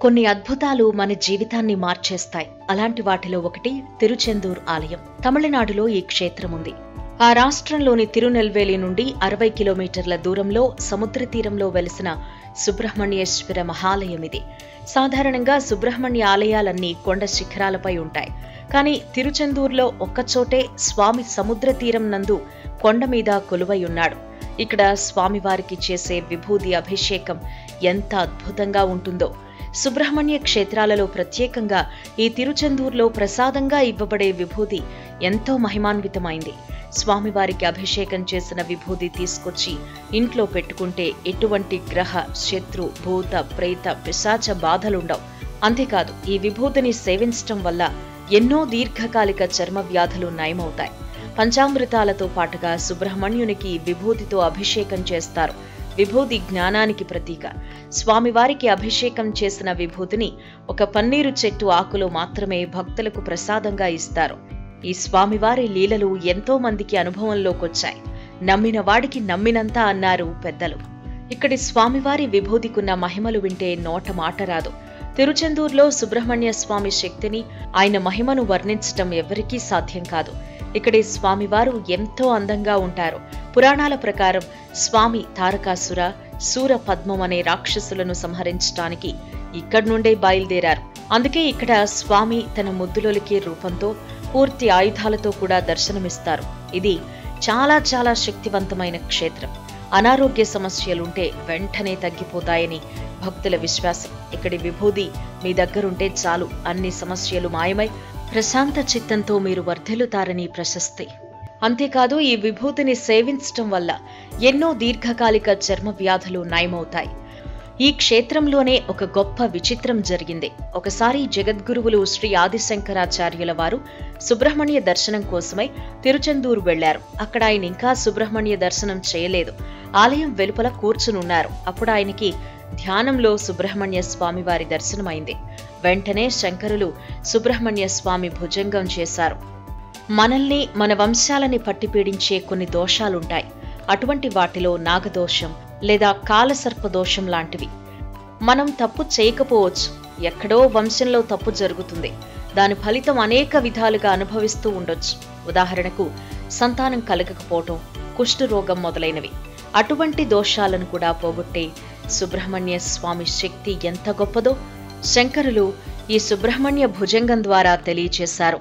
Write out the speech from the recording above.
కొన్ని అద్భుతాలు మన జీవితాన్ని మార్చేస్తాయి. అలాంటి వాటిలో ఒకటి తిరుచెందూర్ ఆలయం. తమిళనాడులో ఈ క్షేత్రం ఉంది. ఆ రాష్ట్రంలోని తిరునెల్వేలి నుండి 60 కిలోమీటర్ల దూరంలో సముద్ర తీరంలో వెలిసిన సుబ్రహ్మణ్యేశ్వర మహాలయం ఇది. సాధారణంగా సుబ్రహ్మణ్య ఆలయాలన్నీ కొండ శిఖరాలపై ఉంటాయి. కానీ తిరుచెందూర్లో ఒక్కచోటే స్వామి సముద్ర తీరం నందు కొండ మీద కొలువై ఉన్నాడు. ఇక్కడ స్వామివారికి చేసే విభూది అభిషేకం ఎంత అద్భుతంగా ఉంటుందో. సుబ్రహ్మణ్య క్షేత్రాలలో ప్రత్యేకంగా ఈ తిరుచెందూర్లో ప్రసాదంగా ఇవ్వబడే విభూది ఎంతో మహిమాన్వితమైంది. స్వామివారికి అభిషేకం చేసిన విభూది తీసుకొచ్చి ఇంట్లో పెట్టుకుంటే ఎటువంటి గ్రహ, శత్రు, భూత, ప్రేత, పిశాచ బాధలుండవు. అంతేకాదు, ఈ విభూతిని సేవించటం వల్ల ఎన్నో దీర్ఘకాలిక చర్మ వ్యాధులు నయమవుతాయి. పంచామృతాలతో పాటుగా సుబ్రహ్మణ్యునికి విభూతితో అభిషేకం చేస్తారు. విభూది జ్ఞానానికి ప్రతీక. స్వామివారికి అభిషేకం చేసిన విభూతిని ఒక పన్నీరు చెట్టు ఆకులో మాత్రమే భక్తులకు ప్రసాదంగా ఇస్తారు. ఈ స్వామివారి లీలలు ఎంతో మందికి అనుభవంలోకొచ్చాయి. నమ్మిన వాడికి నమ్మినంత అన్నారు పెద్దలు. ఇక్కడి స్వామివారి విభూతికున్న మహిమలు వింటే నోట మాట రాదు. తిరుచెందూర్లో సుబ్రహ్మణ్య స్వామి శక్తిని, ఆయన మహిమను వర్ణించటం ఎవరికీ సాధ్యం కాదు. ఇక్కడి స్వామివారు ఎంతో అందంగా ఉంటారు. పురాణాల ప్రకారం స్వామి తారకాసుర, శూర పద్మం అనే రాక్షసులను సంహరించటానికి ఇక్కడి నుండే బయలుదేరారు. అందుకే ఇక్కడ స్వామి తన ముద్దులొలికే రూపంతో, పూర్తి ఆయుధాలతో కూడా దర్శనమిస్తారు. ఇది చాలా చాలా శక్తివంతమైన క్షేత్రం. అనారోగ్య సమస్యలుంటే వెంటనే తగ్గిపోతాయని భక్తుల విశ్వాసం. ఇక్కడి విభూది మీ దగ్గరుంటే చాలు, అన్ని సమస్యలు మాయమై ప్రశాంత చిత్తంతో మీరు వర్ధిల్లుతారని ప్రశస్తి. అంతేకాదు, ఈ విభూతిని సేవించటం వల్ల ఎన్నో దీర్ఘకాలిక చర్మ వ్యాధులు నయమవుతాయి. ఈ క్షేత్రంలోనే ఒక గొప్ప విచిత్రం జరిగింది. ఒకసారి జగద్గురువులు శ్రీ ఆదిశంకరాచార్యుల వారు సుబ్రహ్మణ్య దర్శనం కోసమై తిరుచెందూరు వెళ్లారు. అక్కడ ఆయన ఇంకా సుబ్రహ్మణ్య దర్శనం చేయలేదు. ఆలయం వెలుపల కూర్చునున్నారు. అప్పుడు ఆయనకి ధ్యానంలో సుబ్రహ్మణ్య స్వామి వారి దర్శనమైంది. వెంటనే శంకరులు సుబ్రహ్మణ్య స్వామి భుజంగం చేశారు. మనల్ని, మన వంశాలని పట్టి పీడించే కొన్ని దోషాలుంటాయి. అటువంటి వాటిలో నాగదోషం లేదా కాలసర్ప దోషం లాంటివి. మనం తప్పు చేయకపోవచ్చు, ఎక్కడో వంశంలో తప్పు జరుగుతుంది. దాని ఫలితం అనేక విధాలుగా అనుభవిస్తూ ఉండొచ్చు. ఉదాహరణకు సంతానం కలగకపోవటం, కుష్ఠరోగం మొదలైనవి. అటువంటి దోషాలను కూడా పోగొట్టే సుబ్రహ్మణ్య స్వామి శక్తి ఎంత గొప్పదో శంకరులు ఈ సుబ్రహ్మణ్య భుజంగం ద్వారా తెలియచేశారు.